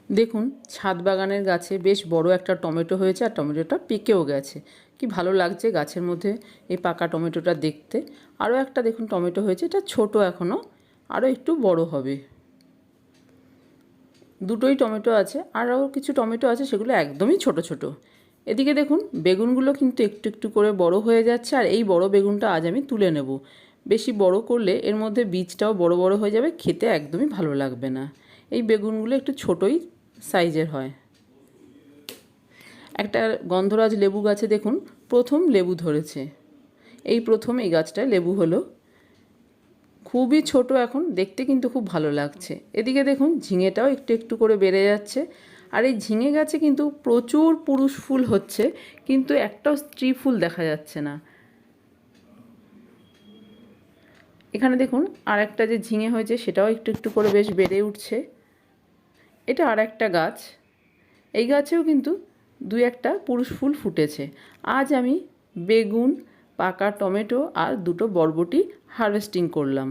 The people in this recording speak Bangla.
দেখুন ছাদ বাগানের গাছে বেশ বড় একটা টমেটো হয়েছে আর টমেটোটা পেকেও গেছে। কি ভালো লাগছে গাছের মধ্যে এই পাকা টমেটোটা দেখতে। আরও একটা দেখুন টমেটো হয়েছে, এটা ছোট এখনও, আরও একটু বড় হবে। দুটোই টমেটো আছে, আরও কিছু টমেটো আছে সেগুলো একদমই ছোট ছোট। এদিকে দেখুন বেগুনগুলো কিন্তু একটু একটু করে বড় হয়ে যাচ্ছে, আর এই বড় বেগুনটা আজ আমি তুলে নেব। বেশি বড় করলে এর মধ্যে বীজটাও বড় বড় হয়ে যাবে, খেতে একদমই ভালো লাগবে না। এই বেগুনগুলো একটু ছোটোই সাইজের হয়। একটা গন্ধরাজ লেবু গাছে দেখুন প্রথম লেবু ধরেছে, এই প্রথম এই গাছটায় লেবু হলো। খুবই ছোট এখন, দেখতে কিন্তু খুব ভালো লাগছে। এদিকে দেখুন ঝিঙেটাও একটু একটু করে বেড়ে যাচ্ছে, আর এই ঝিঙে গাছে কিন্তু প্রচুর পুরুষ ফুল হচ্ছে, কিন্তু একটাও স্ত্রী ফুল দেখা যাচ্ছে না। এখানে দেখুন আর একটা যে ঝিঙে হয়েছে সেটাও একটু একটু করে বেশ বেড়ে উঠছে। এটা আর একটা গাছ, এই গাছেও কিন্তু দুই একটা পুরুষ ফুল ফুটেছে। আজ আমি বেগুন, পাকা টমেটো আর দুটো বরবটি হারভেস্টিং করলাম।